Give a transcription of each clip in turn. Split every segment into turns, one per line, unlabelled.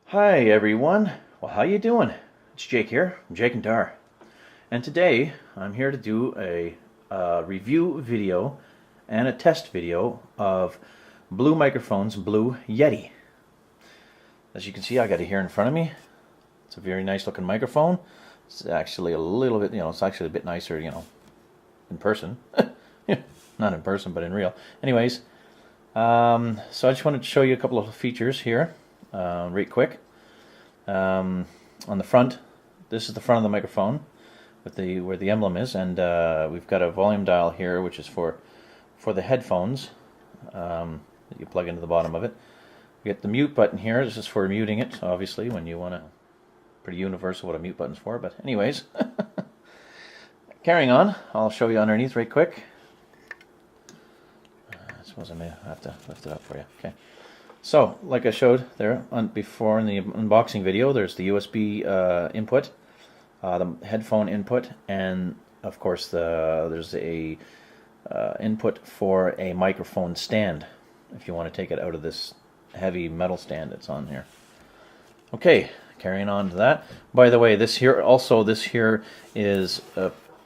Hi everyone. Well, how you doing? It's Jake here, Jake and Dar, and today I'm here to do a review video and a test video of Blue Microphone's Blue Yeti. As you can see, I got it here in front of me. It's a very nice looking microphone. It's actually a little bit, it's actually a bit nicer, in person. Not in person, but in real. Anyways, so I just wanted to show you a couple of features here, right quick. On the front, this is the front of the microphone with where the emblem is, and we've got a volume dial here, which is for the headphones that you plug into the bottom of it. We get the mute button here. This is for muting it, obviously, when you want to. Pretty universal what a mute button's for, but anyways. Carrying on, I'll show you underneath right quick. I suppose I may have to lift it up for you. Okay. So, like I showed there before in the unboxing video, there's the USB input, the headphone input, and of course there's a input for a microphone stand if you want to take it out of this heavy metal stand that's on here. Okay, carrying on to that. By the way, this here is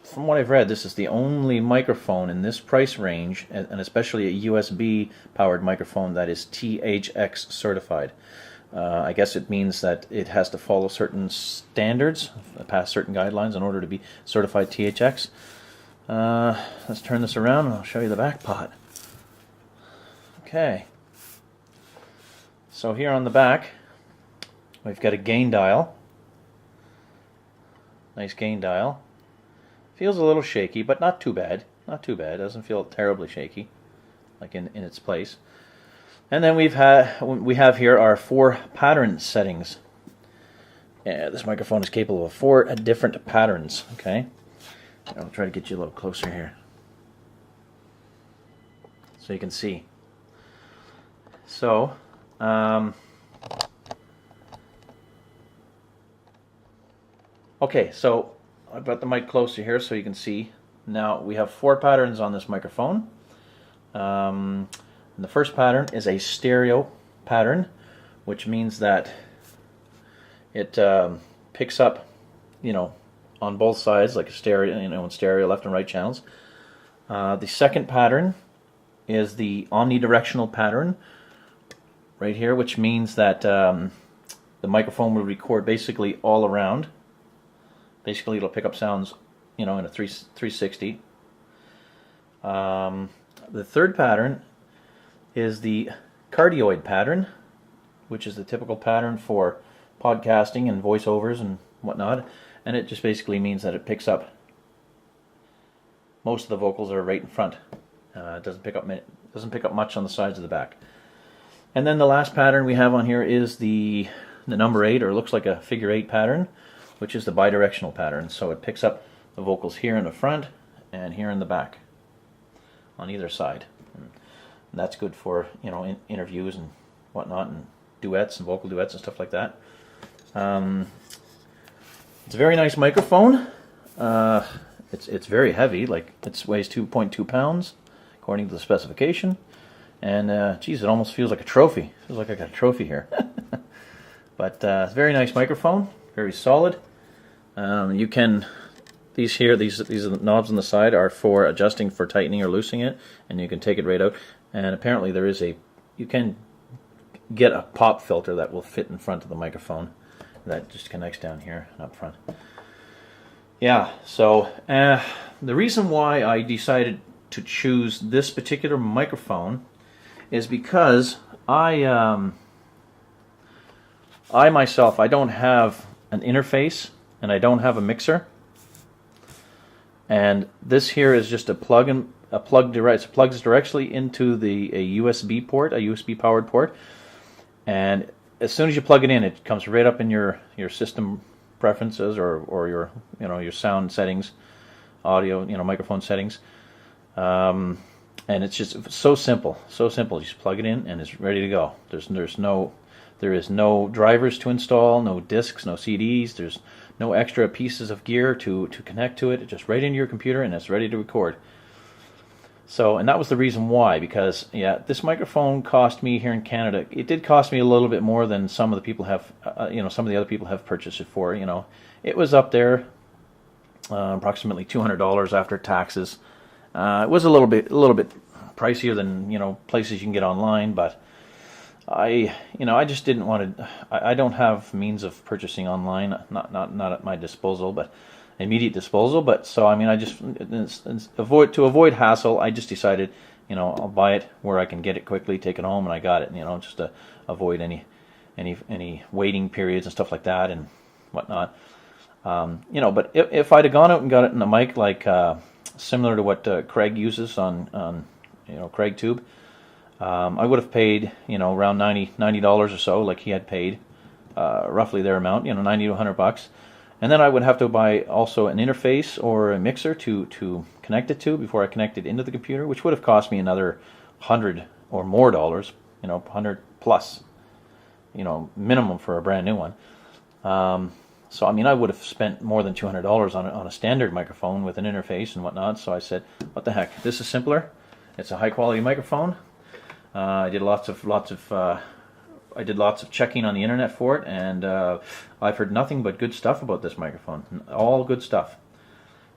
from what I've read, this is the only microphone in this price range, and especially a USB powered microphone, that is THX certified. I guess it means that it has to follow certain standards, pass certain guidelines in order to be certified THX. Let's turn this around and I'll show you the back pot. Okay. So here on the back, we've got a gain dial. Nice gain dial. Feels a little shaky, but not too bad. Not too bad. Doesn't feel terribly shaky, like in its place. And then we have here our 4 pattern settings. Yeah, this microphone is capable of 4 different patterns. Okay, I'll try to get you a little closer here, so you can see. So, okay, so I've got the mic closer here so you can see. Now we have 4 patterns on this microphone. And the first pattern is a stereo pattern, which means that it picks up, on both sides like a stereo, in stereo, left and right channels. The second pattern is the omnidirectional pattern, right here, which means that the microphone will record basically all around. Basically, it'll pick up sounds, in a 360. The third pattern is the cardioid pattern, which is the typical pattern for podcasting and voiceovers and whatnot. And it just basically means that it picks up most of the vocals are right in front. It doesn't pick up much on the sides of the back. And then the last pattern we have on here is the number 8, or looks like a figure 8 pattern, which is the bidirectional pattern. So it picks up the vocals here in the front and here in the back, on either side. And that's good for interviews and whatnot, and duets and vocal duets and stuff like that. It's a very nice microphone. It's very heavy. Like, it weighs 2.2 pounds according to the specification. And geez, it almost feels like a trophy. It feels like I got a trophy here. But it's a very nice microphone, very solid. You can, these are the knobs on the side are for adjusting for tightening or loosening it, and you can take it right out. And apparently you can get a pop filter that will fit in front of the microphone that just connects down here and up front. Yeah, so the reason why I decided to choose this particular microphone is because I myself, I don't have an interface, and I don't have a mixer, and this here is just it plugs directly into a USB port, a USB powered port, and as soon as you plug it in, it comes right up in your system preferences or your sound settings, audio, microphone settings, and it's just so simple. You just plug it in and it's ready to go. There is no drivers to install, no discs, no CDs. There's no extra pieces of gear to connect to it. It's just right into your computer and it's ready to record. So, and that was the reason why, because yeah, this microphone cost me here in Canada. It did cost me a little bit more than some of the people have, some of the other people have purchased it for. It was up there, approximately $200 after taxes. It was a little bit pricier than places you can get online, but I just didn't want to. I don't have means of purchasing online, not at my disposal, but immediate disposal. But so I just to avoid hassle, I just decided, I'll buy it where I can get it quickly, take it home, and I got it. Just to avoid any waiting periods and stuff like that and whatnot. But if I'd have gone out and got it in a mic like similar to what Craig uses on Craig Tube, I would have paid around $90 or so, like he had paid, roughly their amount, $90 to $100, and then I would have to buy also an interface or a mixer to connect it to before I connect it into the computer, which would have cost me another $100 or more dollars, 100 plus, minimum for a brand new one. So I would have spent more than $200 on a standard microphone with an interface and whatnot. So I said, what the heck? This is simpler. It's a high quality microphone. I did lots of checking on the internet for it, and I've heard nothing but good stuff about this microphone. All good stuff.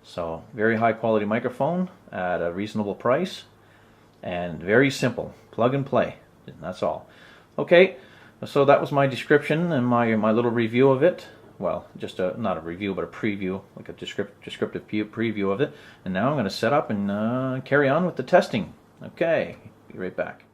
So very high quality microphone at a reasonable price, and very simple. Plug and play. And that's all. Okay. So that was my description and my little review of it. Well, just not a review, but a preview, like a descriptive preview of it. And now I'm going to set up and carry on with the testing. Okay, be right back.